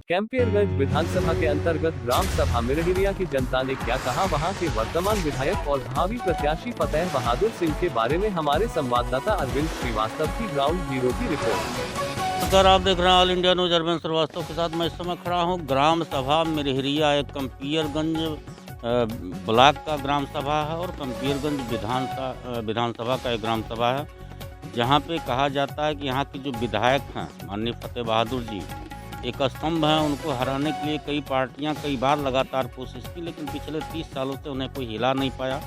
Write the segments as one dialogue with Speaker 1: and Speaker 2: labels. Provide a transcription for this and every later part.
Speaker 1: कैंपियरगंज विधानसभा के अंतर्गत ग्राम सभा मिरहिरिया की जनता ने क्या कहा, वहां के वर्तमान विधायक और भावी प्रत्याशी फतेह बहादुर सिंह के बारे में हमारे संवाददाता अरविंद श्रीवास्तव की ग्राउंड जीरो की रिपोर्ट।
Speaker 2: सर, आप देख रहे हैं All India News. Arvind Srivastava के साथ मैं इस समय खड़ा हूँ ग्राम सभा मिरहिरिया। एक कंपियरगंज ब्लॉक का ग्राम सभा है और कंपियरगंज विधानसभा का एक ग्राम सभा है, जहाँ पे कहा जाता है कि यहाँ के जो विधायक हैं माननीय फतेह बहादुर जी एक स्तंभ हैं। उनको हराने के लिए कई पार्टियां कई बार लगातार कोशिश की, लेकिन पिछले 30 सालों से उन्हें कोई हिला नहीं पाया।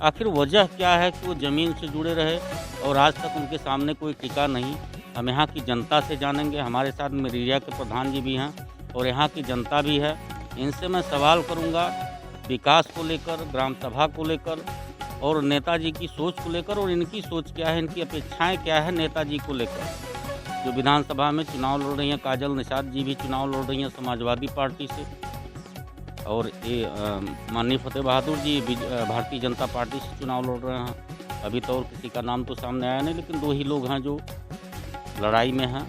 Speaker 2: आखिर वजह क्या है कि वो ज़मीन से जुड़े रहे और आज तक उनके सामने कोई टिका नहीं। हम यहाँ की जनता से जानेंगे। हमारे साथ मिरहिरिया के प्रधान जी भी हैं और यहाँ की जनता भी है। इनसे मैं सवाल करूँगा विकास को लेकर, ग्राम सभा को लेकर और नेताजी की सोच को लेकर, और इनकी सोच क्या है, इनकी अपेक्षाएँ क्या है नेताजी को लेकर। जो विधानसभा में चुनाव लड़ रही हैं काजल निषाद जी भी चुनाव लड़ रही हैं समाजवादी पार्टी से, और ये माननीय फतेह बहादुर जी भारतीय जनता पार्टी से चुनाव लड़ रहे हैं। अभी तो और किसी का नाम तो सामने आया नहीं, लेकिन दो ही लोग हैं जो लड़ाई में हैं।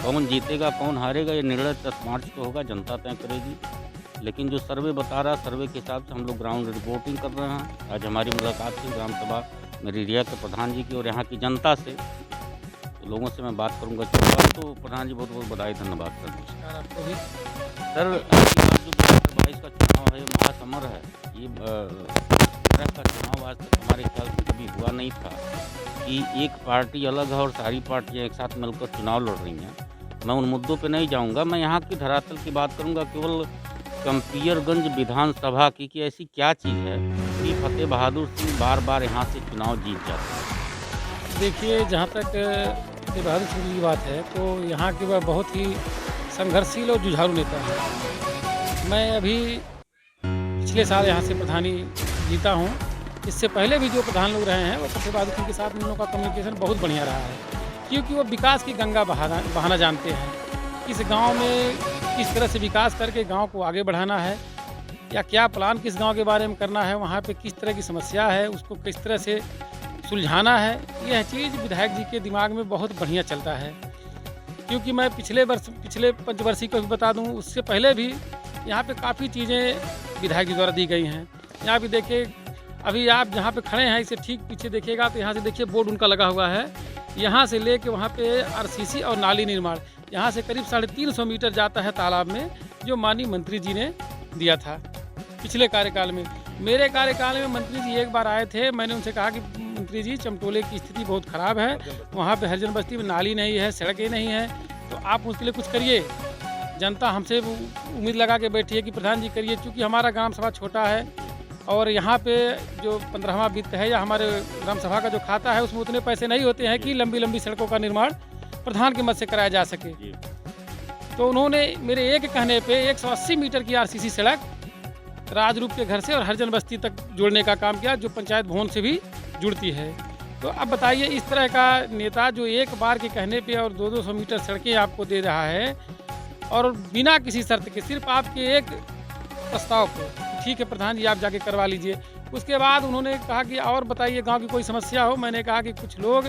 Speaker 2: कौन जीतेगा कौन हारेगा ये निर्णय 10 मार्च को होगा, जनता तय करेगी। लेकिन जो सर्वे बता रहा है, सर्वे के हिसाब से हम लोग ग्राउंड रिपोर्टिंग कर रहे हैं। आज हमारी मुलाकात थी ग्राम सभा मिरहिरिया के प्रधान जी की और यहाँ की जनता से, लोगों से मैं बात करूंगा। तो प्रधान जी बहुत बहुत बधाई, धन्यवाद सर।
Speaker 3: नमस्कार आपको भी।
Speaker 2: सर, आपकी बात जो 2022 का चुनाव है ये महासमर है। ये तरह का चुनाव आज तक हमारे ख्याल से कभी हुआ नहीं था कि एक पार्टी अलग है और सारी पार्टियां एक साथ मिलकर चुनाव लड़ रही हैं। मैं उन मुद्दों पे नहीं जाऊंगा, मैं यहाँ की धरातल की बात करूँगा। केवल कंपियरगंज विधानसभा की कि ऐसी क्या चीज़ है कि फतेह बहादुर सिंह बार बार यहाँ से चुनाव जीत जाते हैं।
Speaker 3: देखिए, जहाँ तक फतेह बहादुर सिंह की बात है तो यहाँ के वह बहुत ही संघर्षशील और जुझारू नेता है। मैं अभी पिछले साल यहाँ से प्रधानी जीता हूँ। इससे पहले भी जो प्रधान लोग रहे हैं वो फतेह बहादुर सिंह के साथ उन लोगों का कम्युनिकेशन बहुत बढ़िया रहा है, क्योंकि वो विकास की गंगा बहाना जानते हैं। किस गांव में किस तरह से विकास करके गांव को आगे बढ़ाना है, या क्या प्लान किस गांव के बारे में करना है, वहाँ पे किस तरह की समस्या है उसको किस तरह से सुलझाना है, यह चीज़ विधायक जी के दिमाग में बहुत बढ़िया चलता है। क्योंकि मैं पिछले पंचवर्षीय को भी बता दूं, उससे पहले भी यहाँ पे काफ़ी चीज़ें विधायक जी द्वारा दी गई हैं। यहाँ भी देखिए, अभी आप जहाँ पे खड़े हैं इससे ठीक पीछे देखिएगा तो यहाँ से देखिए बोर्ड उनका लगा हुआ है। यहाँ से ले कर वहाँ पे आरसीसी और नाली निर्माण, यहाँ से करीब 350 मीटर जाता है तालाब में, जो माननीय मंत्री जी ने दिया था पिछले कार्यकाल में। मेरे कार्यकाल में मंत्री जी एक बार आए थे। मैंने उनसे कहा कि मंत्री जी, चमटोले की स्थिति बहुत ख़राब है, वहाँ पे हरिजन बस्ती में नाली नहीं है, सड़कें नहीं हैं, तो आप उसके लिए कुछ करिए। जनता हमसे उम्मीद लगा के बैठी है कि प्रधान जी करिए, क्योंकि हमारा ग्राम सभा छोटा है और यहाँ पे जो 15वां वित्त है या हमारे ग्राम सभा का जो खाता है उसमें उतने पैसे नहीं होते हैं कि लंबी लंबी सड़कों का निर्माण प्रधान के मद से कराया जा सके। तो उन्होंने मेरे एक कहने पे 180 मीटर की आरसीसी सड़क राजरूप के घर से और हरिजन बस्ती तक जोड़ने का काम किया, जो पंचायत भवन से भी जुड़ती है। तो अब बताइए, इस तरह का नेता जो एक बार के कहने पे और 200 मीटर सड़कें आपको दे रहा है और बिना किसी शर्त के, सिर्फ आपके एक प्रस्ताव को, ठीक है प्रधान जी आप जाके करवा लीजिए। उसके बाद उन्होंने कहा कि और बताइए गांव की कोई समस्या हो। मैंने कहा कि कुछ लोग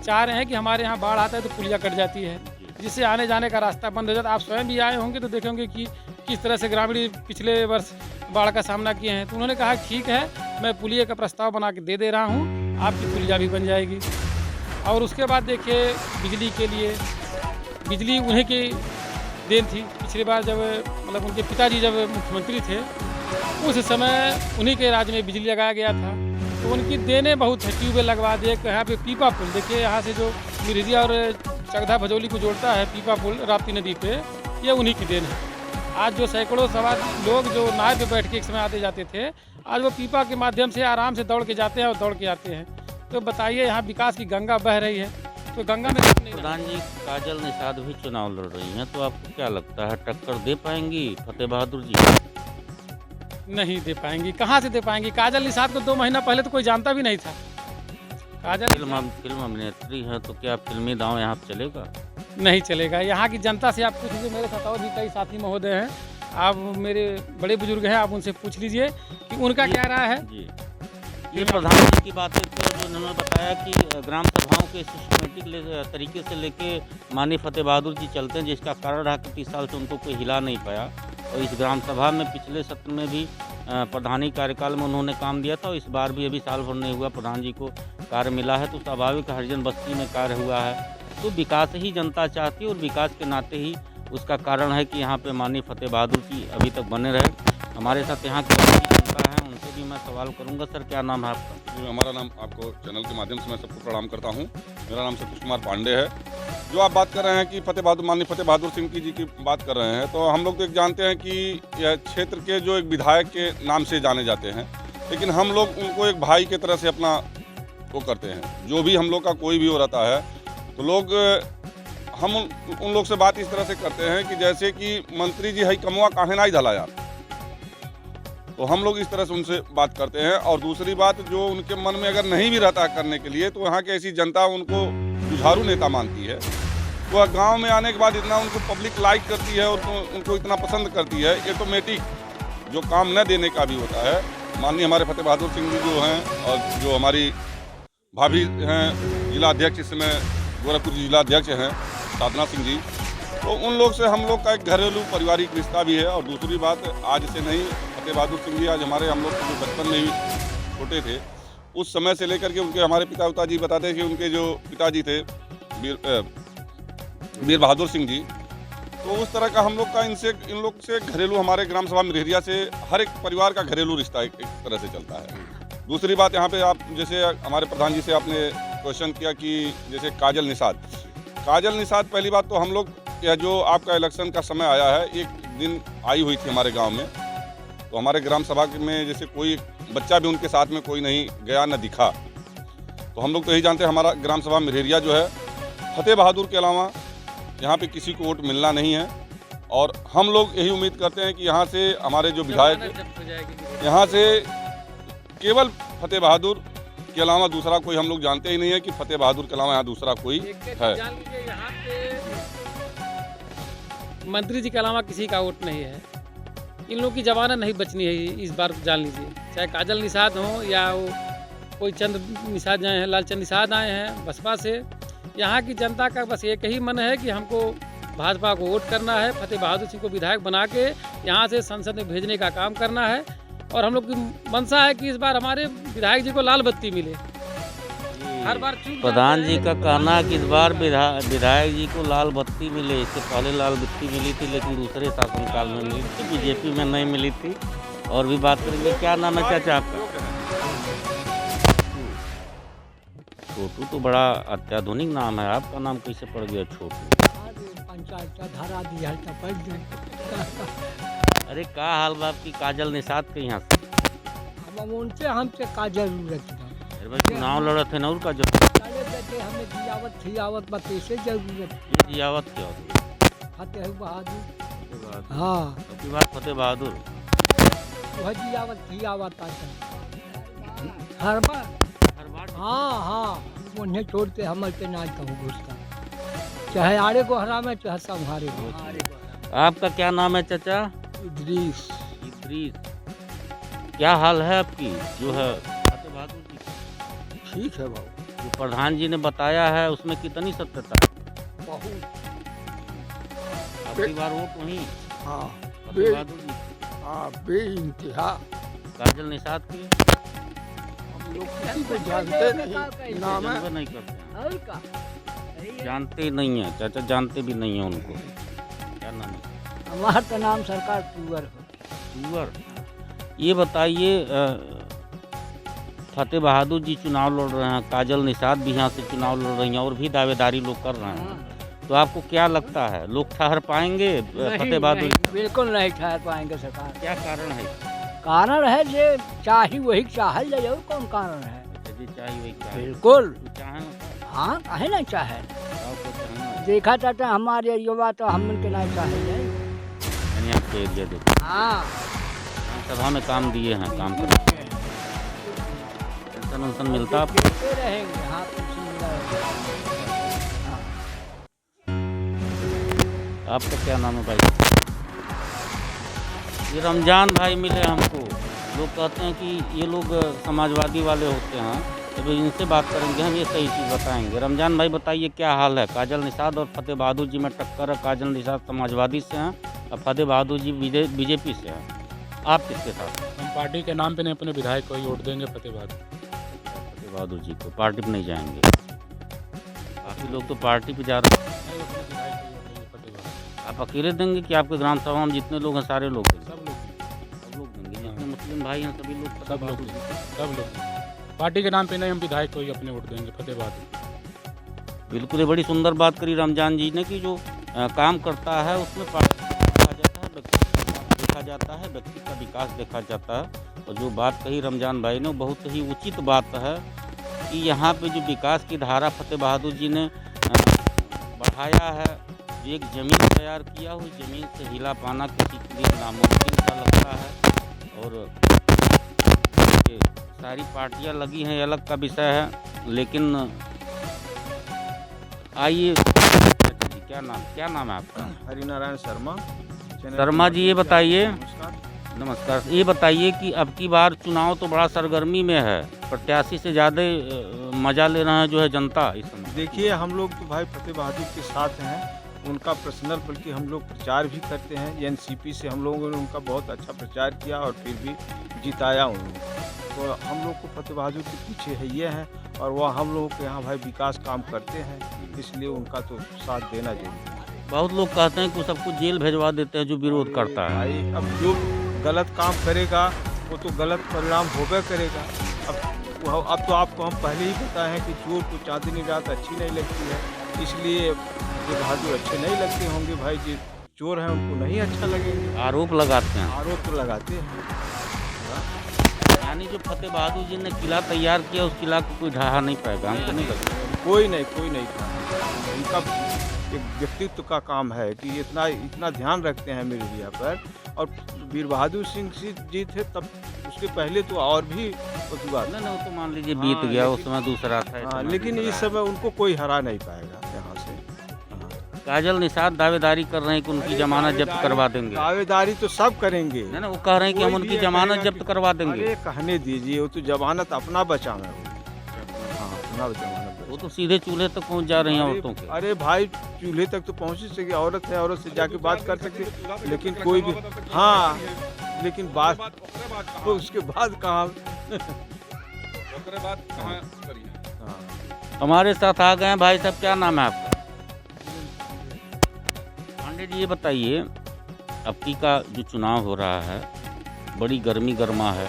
Speaker 3: चाह रहे हैं कि हमारे यहाँ बाढ़ आता है तो पुलिया कट जाती है, जिससे आने जाने का रास्ता बंद हो जाता है। आप स्वयं भी आए होंगे तो देखेंगे कि किस तरह से ग्रामीण पिछले वर्ष बाढ़ का सामना किए हैं। तो उन्होंने कहा ठीक है, मैं पुलिया का प्रस्ताव बना के दे रहा हूँ, आपकी पुलिया भी बन जाएगी। और उसके बाद देखिए, बिजली के लिए, बिजली उन्हीं की देन थी। पिछली बार जब मतलब उनके पिताजी जब मुख्यमंत्री थे उस समय उन्हीं के राज्य में बिजली लगाया गया था, तो उनकी देनें बहुत है। ट्यूबवेल लगवा दिए। यहाँ पे पीपा पुल देखिए, यहाँ से जो मिरहिरिया और चगधा भजौली को जोड़ता है पीपा पुल राप्ती नदी पे, ये उन्हीं की देन है। आज जो सैकड़ों सवार लोग जो नाव पे बैठ के एक समय आते जाते थे, आज वो पीपा के माध्यम से आराम से दौड़ के जाते हैं और दौड़ के आते हैं। तो बताइए, यहाँ विकास की गंगा बह रही है, तो गंगा में
Speaker 2: प्रधान जी काजल निषाद भी चुनाव लड़ रही हैं, तो आपको क्या लगता है टक्कर दे पाएंगी फतेह बहादुर जी?
Speaker 3: नहीं दे पाएंगी। कहाँ से दे पाएंगी? काजल निषाद को 2 महीना पहले तो कोई जानता भी नहीं था। काजल
Speaker 2: फिल्म अभिनेत्री है, तो क्या फिल्मी दांव यहाँ चलेगा?
Speaker 3: नहीं चलेगा। यहाँ की जनता से आप पूछ लीजिए। मेरे साथ और भी कई साथी महोदय हैं, आप मेरे बड़े बुजुर्ग हैं, आप उनसे पूछ लीजिए कि उनका क्या राय है।
Speaker 2: ये प्रधान जी की बातें तो जो उन्होंने बताया कि ग्राम सभाओं के सिस्टमेटिक तरीके से लेके माननीय फतेह बहादुर जी चलते हैं, जिसका कारण रहा कि 30 साल से उनको कोई हिला नहीं पाया। और इस ग्राम सभा में पिछले सत्र में भी प्रधानी कार्यकाल में उन्होंने काम दिया था, और इस बार भी अभी साल भर नहीं हुआ प्रधान जी को कार्य मिला है, तो स्वाभाविक हरिजन बस्ती में कार्य हुआ है। तो विकास ही जनता चाहती है, और विकास के नाते ही उसका कारण है कि यहाँ पे माननीय फतेह बहादुर जी अभी तक बने रहे। हमारे साथ यहाँ की जनता है, उनसे भी मैं सवाल करूँगा। सर, क्या नाम है आपका?
Speaker 4: जी, हमारा नाम, आपको चैनल के माध्यम से मैं सबको प्रणाम करता हूँ। मेरा नाम सतीश कुमार पांडे है। जो आप बात कर रहे हैं कि माननीय फतेह बहादुर सिंह जी की बात कर रहे हैं, तो हम लोग तो एक जानते हैं कि यह क्षेत्र के जो एक विधायक के नाम से जाने जाते हैं, लेकिन हम लोग उनको एक भाई की तरह से अपना वो करते हैं। जो भी हम लोग का कोई भी हो रहता है, तो लोग हम उन लोग से बात इस तरह से करते हैं कि जैसे कि मंत्री जी हई कमुआ काहे ना धला यार, तो हम लोग इस तरह से उनसे बात करते हैं। और दूसरी बात, जो उनके मन में अगर नहीं भी रहता है करने के लिए, तो यहाँ की ऐसी जनता उनको जुझारू नेता मानती है। तो गांव में आने के बाद इतना उनको पब्लिक लाइक करती है और तो उनको इतना पसंद करती है, ऑटोमेटिक जो काम न देने का भी होता है। माननीय हमारे फतेह बहादुर सिंह जी जो हैं, और जो हमारी भाभी हैं जिला अध्यक्ष, इस समय गोरखपुर जिला अध्यक्ष हैं साधना सिंह जी, तो उन लोग से हम लोग का एक घरेलू पारिवारिक रिश्ता भी है। और दूसरी बात, आज से नहीं, फतेह बहादुर सिंह जी आज हमारे, हम लोग जो बचपन में ही छोटे थे उस समय से लेकर के उनके, हमारे पिता जी बताते हैं कि उनके जो पिताजी थे वीर बहादुर सिंह जी, तो उस तरह का हम लोग का इन लोग से घरेलू, हमारे ग्राम सभा मरहेरिया से हर एक परिवार का घरेलू रिश्ता एक तरह से चलता है। दूसरी बात, यहाँ पे आप जैसे हमारे प्रधान जी से आपने क्वेश्चन किया कि जैसे काजल निषाद, पहली बात तो हम लोग, यह जो आपका इलेक्शन का समय आया है, एक दिन आई हुई थी हमारे गांव में, तो हमारे ग्राम सभा में जैसे कोई बच्चा भी उनके साथ में कोई नहीं गया, न दिखा। तो हम लोग तो यही जानते हैं, हमारा ग्राम सभा मरहेरिया जो है, फतेह बहादुर के अलावा यहाँ पे किसी को वोट मिलना नहीं है। और हम लोग यही उम्मीद करते हैं कि यहाँ से हमारे जो विधायक, यहाँ से केवल फतेह बहादुर के अलावा दूसरा कोई, हम लोग जानते ही नहीं है कि फतेह बहादुर के अलावा यहाँ दूसरा कोई है।
Speaker 3: यहाँ पे मंत्री जी के अलावा किसी का वोट नहीं है। इन लोगों की जमानत नहीं बचनी है इस बार, जान लीजिए। चाहे काजल निषाद हो या वो कोई चंद निषाद आए हैं, लालचंद निषाद आए हैं बसपा से। यहाँ की जनता का बस एक ही मन है कि हमको भाजपा को वोट करना है, फतेह बहादुर सिंह को विधायक बना के यहाँ से संसद में भेजने का काम करना है। और हम लोग की मंशा है कि इस बार हमारे विधायक जी को लाल बत्ती मिले। हर बार
Speaker 2: प्रधान जी का कहना है कि इस बार विधायक जी को लाल बत्ती मिले। इससे पहले लाल बत्ती मिली थी, लेकिन दूसरे शासनकाल में मिली थी, बीजेपी में नहीं मिली थी। और भी बात करेंगे। क्या नाम है चाचा आपका? छोटू तो बड़ा अत्याधुनिक नाम है, आपका नाम कैसे पड़ गया छोटू?
Speaker 5: पंचायत धारा दिया तो पड़ गए।
Speaker 2: अरे का हाल बाप की काजल निषाद के यहाँ से?
Speaker 5: अब उनसे हमसे का जरूरत है?
Speaker 2: अरे भाई चुनाव लड़ा थे ना, उनका जब
Speaker 5: हमें जियावत बस ऐसे जरूरत।
Speaker 2: ये जियावत क्या होती?
Speaker 5: फतेह बहादुर। हाँ,
Speaker 2: आपकी बात फतेह बहादुर
Speaker 5: वह जियावत आता हर बार। हाँ, उन्हें छोड़ के हमल पे ना कहूँ उसका, चाहे आड़े को हरा में, चाहे संहारे को।
Speaker 2: आपका क्या नाम है चाचा?
Speaker 5: इद्रीस।
Speaker 2: क्या हाल है आपकी जो है फतेह बहादुर जी?
Speaker 5: ठीक है बाबू।
Speaker 2: जो प्रधान जी ने बताया है उसमें कितनी सत्यता है?
Speaker 5: बहुत।
Speaker 2: आपकी बार वोट वहीं?
Speaker 5: हाँ,
Speaker 2: फतेह बहादुर जी।
Speaker 5: हाँ, बेइंतहा।
Speaker 2: काजल निषाद की
Speaker 5: हम लोग किसी को जानते नहीं, नाम है
Speaker 2: नहीं करते, जानते नहीं है चाचा, जानते भी नहीं है उनको। क्या नाम है?
Speaker 5: हमारा तो नाम सरकार टूअर हो।
Speaker 2: टूअर। ये बताइए, फतेह बहादुर जी चुनाव लड़ रहे हैं, काजल निषाद भी यहाँ से चुनाव लड़ रही हैं, और भी दावेदारी लोग कर रहे हैं। तो आपको क्या लगता है, लोग ठहर पाएंगे फतेह बहादुर?
Speaker 5: बिल्कुल नहीं ठहर पाएंगे सरकार।
Speaker 2: क्या कारण है?
Speaker 5: कारण है जे चाही वही चाहल जाए, और कौन कारण है?
Speaker 2: चाहिए वही
Speaker 5: बिल्कुल।
Speaker 2: चाहे
Speaker 5: हाँ, काहे नहीं चाहे?
Speaker 2: ना
Speaker 5: देखा जाता हमारे युवा तो हम के नहीं चाहे जाए।
Speaker 2: आपके एरिया देखो।
Speaker 5: हाँ,
Speaker 2: सभा में काम दिए हैं, काम करते हैं, पेंशन वेंशन मिलता आपको?
Speaker 5: रहेंगे। हाँ,
Speaker 2: आपका क्या नाम है भाई? ये रमजान भाई मिले हमको, लोग कहते हैं कि ये लोग समाजवादी वाले होते हैं, तो इनसे बात करेंगे हम, ये सही चीज़ बताएंगे। रमजान भाई बताइए क्या हाल है? काजल निषाद और फतेह बहादुर जी में टक्कर है। काजल निषाद समाजवादी से हैं और फतेह बहादुर जी बीजेपी से हैं। आप किसके साथ?
Speaker 3: हम पार्टी के नाम पे नहीं, अपने विधायक को ही वोट देंगे, फतेह
Speaker 2: बहादुर जी को। पार्टी पे नहीं जाएंगे? काफ़ी लोग तो पार्टी पे जा रहे हैं। आप अकेले देंगे कि आपके ग्राम सभा में जितने लोग हैं सारे लोग देंगे? सब लोग देंगे। जितने मुस्लिम भाई हैं सभी लोग?
Speaker 3: सब लोग पार्टी के नाम पे नहीं, हम विधायक को ही अपने वोट देंगे, फतेह बहादुर।
Speaker 2: बिल्कुल, ये बड़ी सुंदर बात करी रमजान जी ने कि जो काम करता है उसमें पार्टी देखा जाता है, व्यक्ति देखा जाता है, व्यक्ति का विकास देखा जाता है। और जो बात कही रमजान भाई ने बहुत ही उचित बात है कि यहाँ पे जो विकास की धारा फतेह बहादुर जी ने बढ़ाया है, जो एक ज़मीन तैयार किया, उस ज़मीन से हिला पाना किसी के लिए नामुमकिन सा लगता है। और ये सारी पार्टियाँ लगी हैं, अलग का विषय है। लेकिन आइए, क्या नाम है आपका?
Speaker 6: हरिनारायण शर्मा।
Speaker 2: शर्मा जी, ये बताइए,
Speaker 6: नमस्कार।
Speaker 2: नमस्कार, ये बताइए कि अब की बार चुनाव तो बड़ा सरगर्मी में है, प्रत्याशी से ज़्यादा मज़ा ले रहे हैं जो है जनता इस समय।
Speaker 6: देखिए, हम लोग तो भाई फतेह बहादुर के साथ हैं, उनका पर्सनल, बल्कि हम लोग प्रचार भी करते हैं। एनसीपी से हम लोगों ने उनका बहुत अच्छा प्रचार किया और फिर भी जिताया उन्होंने। तो हम लोग को फतेह बहादुर के पीछे है ये हैं, और वह हम लोगों के यहाँ भाई विकास काम करते हैं, इसलिए उनका तो साथ देना जरूरी है।
Speaker 2: बहुत लोग कहते हैं कि सबको जेल भेजवा देते हैं जो विरोध करता है।
Speaker 6: भाई अब जो गलत काम करेगा वो तो गलत परिणाम होगा करेगा। अब तो आपको हम पहले ही बताए हैं कि चोर को चांदनी रात अच्छी नहीं लगती है, इसलिए फतेह बहादुर अच्छे नहीं लगते होंगे भाई। जो चोर हैं उनको नहीं अच्छा लगेंगे।
Speaker 2: आरोप लगाते हैं।
Speaker 6: आरोप तो लगाते हैं।
Speaker 2: यानी जो फतेह बहादुर जी ने किला तैयार किया, उस किला को कोई ढहा नहीं पाएगा, हमको नहीं लगता।
Speaker 6: कोई नहीं। उनका एक व्यक्तित्व का काम है कि इतना ध्यान रखते हैं मीडिया पर। और वीर बहादुर सिंह जी थे तब, उसके पहले तो और भी बात
Speaker 2: नहीं, वो तो मान लीजिए बीत गया, उस समय दूसरा था।
Speaker 6: हाँ, लेकिन इस समय उनको कोई हरा नहीं पाएगा यहाँ से।
Speaker 2: काजल निषाद दावेदारी कर रहे हैं कि उनकी जमानत जब्त करवा देंगे।
Speaker 6: दावेदारी तो सब करेंगे।
Speaker 2: नहीं, वो कह रहे हैं कि हम उनकी जमानत जब्त करवा देंगे।
Speaker 6: अरे कहने दीजिए, वो तो जमानत अपना बचाना है। हाँ, अपना जमानत।
Speaker 2: वो तो सीधे चूल्हे तक पहुंच जा रही हैं औरतों के।
Speaker 6: अरे भाई, चूल्हे तक तो पहुंच ही सके, औरत है, औरत से जाके बात कर सकते, लेकिन कोई भी, हाँ, लेकिन बात तो उसके बाद कहाँ।
Speaker 2: हमारे साथ आ गए हैं भाई साहब, क्या नाम है आपका? पांडे जी, ये बताइए, अब की का जो चुनाव हो रहा है, बड़ी गर्मी गर्मा है,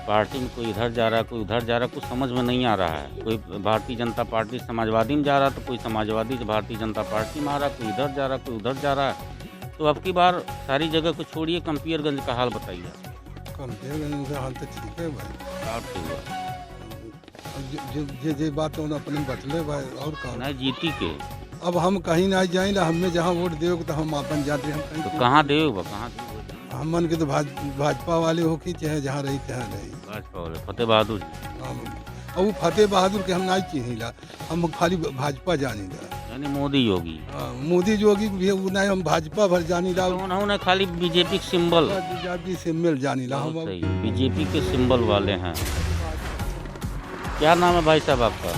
Speaker 2: पार्टी में कोई इधर जा रहा है, कोई उधर जा रहा है, कुछ समझ में नहीं आ रहा है। कोई भारतीय जनता पार्टी समाजवादी में जा रहा है, तो कोई समाजवादी से भारतीय जनता पार्टी में आ रहा है, कोई इधर जा रहा है, कोई उधर जा रहा है। तो अब की बार सारी जगह को छोड़िए, कंपियरगंज का हाल बताइए।
Speaker 7: कंपियरगंज का हाल तो ठीक है भाई।
Speaker 2: आप ठीक है?
Speaker 7: जे बात है अपने बतले भाई, और कहा
Speaker 2: नहीं, जीती के
Speaker 7: अब हम कहीं ना जाए ना, हमें जहाँ वोट देव तो हम अपन जाते हैं। हम
Speaker 2: तो कहाँ देव, कहाँ
Speaker 7: हमन के तो भाजपा वाले हो कि चाहे जहाँ रही तहाँ रही।
Speaker 2: भाजपा वाले फतेह बहादुर जी।
Speaker 7: अब वो फतेह बहादुर के हम नहीं चिन्हिला, हम खाली भाजपा जानीला।
Speaker 2: यानी मोदी योगी।
Speaker 7: मोदी योगी भी नहीं, हम भाजपा भर जानीला।
Speaker 2: उन्होंने खाली बीजेपी के सिंबल,
Speaker 7: बीजेपी सिंबल जानीला। हम
Speaker 2: बीजेपी के सिंबल वाले हैं। क्या नाम है भाई साहब आपका?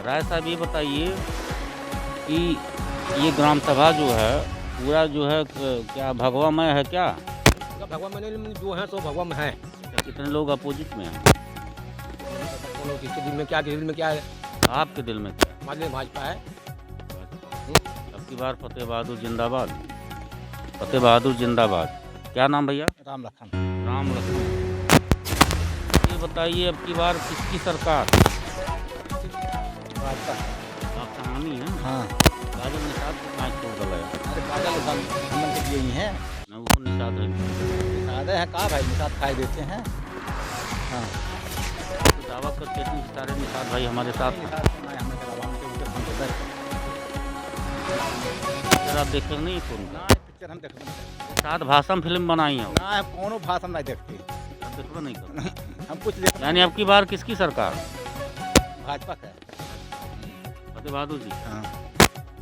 Speaker 2: राय साहब, ये बताइए कि ये ग्राम सभा जो है पूरा जो है क्या भगवामय है क्या?
Speaker 5: भगवान जो है सो भगवान है।
Speaker 2: कितने लोग अपोजिट में हैं?
Speaker 5: किसके दिल में क्या, किसके दिल में क्या है?
Speaker 2: आपके दिल में क्या?
Speaker 5: हमारे दिल में भाजपा है।
Speaker 2: अब की बार फतेह बहादुर जिंदाबाद। फतेह बहादुर जिंदाबाद। क्या नाम भैया?
Speaker 5: राम लखन।
Speaker 2: राम लखन। ये बताइए, अब की बार किसकी सरकार?
Speaker 5: भाजपा।
Speaker 2: आप कहानी है।
Speaker 5: हाँ।
Speaker 2: काजल निषाद को कहाँ छोड़ डाला है?
Speaker 5: अरे काजल हमन के लिए ही हैं।
Speaker 2: ना वो निषाद है।
Speaker 5: निषाद है कहाँ भाई, निषाद खाए देते हैं। हाँ,
Speaker 2: तो दावा करते हैं कि सारे निषाद भाई हमारे साथ हैं। पिक्चर आप देखे नहीं?
Speaker 5: पिक्चर हम देखते हैं।
Speaker 2: साथ भाषण फिल्म बनाई है।
Speaker 5: ना कोनो भाषण नहीं देखते।
Speaker 2: आप देखो नहीं करते।
Speaker 5: हम कुछ देखते।
Speaker 2: यानी अब की बार किसकी सरकार?
Speaker 5: भाजपा का।
Speaker 2: फतेह बहादुर जी।
Speaker 5: हाँ।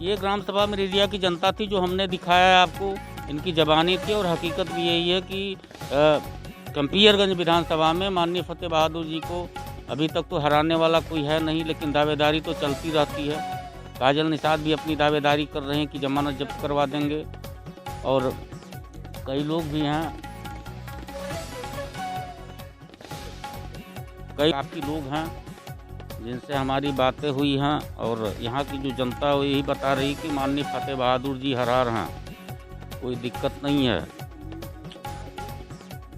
Speaker 2: ये ग्राम सभा में एरिया की जनता थी जो हमने दिखाया है आपको इनकी ज़बानी थी और हकीकत भी यही है कि कंपियरगंज विधानसभा में माननीय फतेह बहादुर जी को अभी तक तो हराने वाला कोई है नहीं, लेकिन दावेदारी तो चलती रहती है। काजल निषाद भी अपनी दावेदारी कर रहे हैं कि जमानत जब्त करवा देंगे, और कई लोग भी हैं, कई काफ़ी लोग हैं जिनसे हमारी बातें हुई हैं, और यहाँ की जो जनता है वो यही बता रही कि माननीय फतेह बहादुर जी हरार हैं, कोई दिक्कत नहीं है।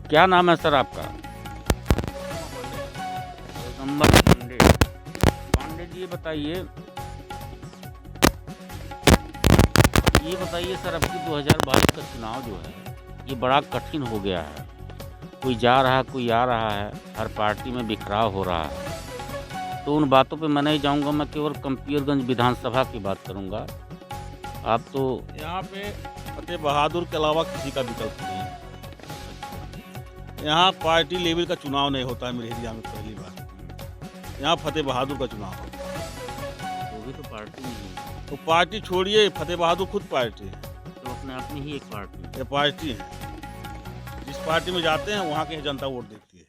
Speaker 2: क्या नाम है सर आपका? नंबर पांडे जी, ये बताइए सर, अब की 2022 का चुनाव जो है ये बड़ा कठिन हो गया है। कोई जा रहा है, कोई आ रहा है, हर पार्टी में बिखराव हो रहा है। तो उन बातों पे मैं नहीं जाऊंगा, मैं केवल कंपियरगंज विधानसभा की बात करूंगा। आप तो
Speaker 8: यहाँ पे फतेह बहादुर के अलावा किसी का विकल्प नहीं है। यहाँ पार्टी लेवल का चुनाव नहीं होता है मेरे एरिया में, पहली बार यहाँ फतेह बहादुर का चुनाव होता है।
Speaker 2: वो भी तो पार्टी नहीं है,
Speaker 8: तो पार्टी छोड़िए, फतेह बहादुर खुद पार्टी है।
Speaker 2: तो अपने आप में ही एक पार्टी है।
Speaker 8: ये पार्टी है, जिस पार्टी में जाते हैं वहाँ की जनता वोट देती है।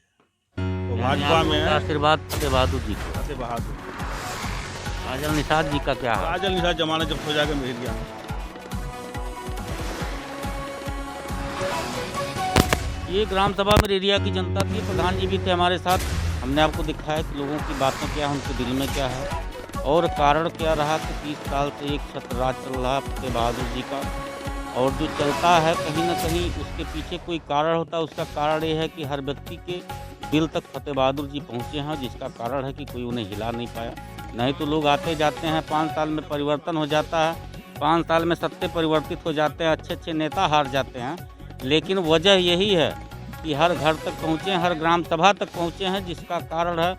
Speaker 8: तो भाजपा में है
Speaker 2: आशीर्वाद फतेह बहादुर जी को।
Speaker 8: फतेह बहादुर।
Speaker 2: काजल निषाद जी का क्या है?
Speaker 8: काजल निषाद जमानत जब हो जाएगा मेरे एरिया में।
Speaker 2: ये ग्राम सभा में एरिया की जनता थी, प्रधान जी भी थे हमारे साथ। हमने आपको दिखाया कि लोगों की बातें क्या है, उनके दिल में क्या है, और कारण क्या रहा कि 30 साल से एक छत्रराज चल रहा है फतेह बहादुर जी का। और जो चलता है कहीं ना कहीं उसके पीछे कोई कारण होता है। उसका कारण ये है कि हर व्यक्ति के दिल तक फतेह बहादुर जी पहुँचे हैं, जिसका कारण है कि कोई उन्हें हिला नहीं पाया। नहीं तो लोग आते जाते हैं, 5 साल में परिवर्तन हो जाता है, 5 साल में सत्ते परिवर्तित हो जाते हैं, अच्छे अच्छे नेता हार जाते हैं, लेकिन वजह यही है कि हर घर तक पहुँचे, हर ग्राम सभा तक पहुँचे हैं, जिसका कारण है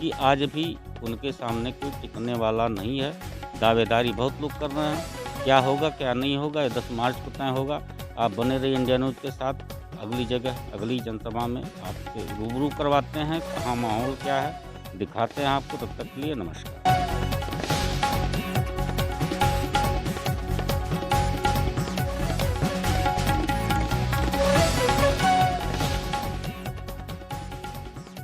Speaker 2: कि आज भी उनके सामने कोई टिकने वाला नहीं है। दावेदारी बहुत लोग कर रहे हैं, क्या होगा क्या नहीं होगा ये 10 मार्च को तय होगा। आप बने रहिए इंडिया न्यूज़ के साथ। अगली जगह अगली जनसभा में आपसे रूबरू करवाते हैं, कहाँ माहौल क्या है दिखाते हैं आपको। तब तक के लिए नमस्कार।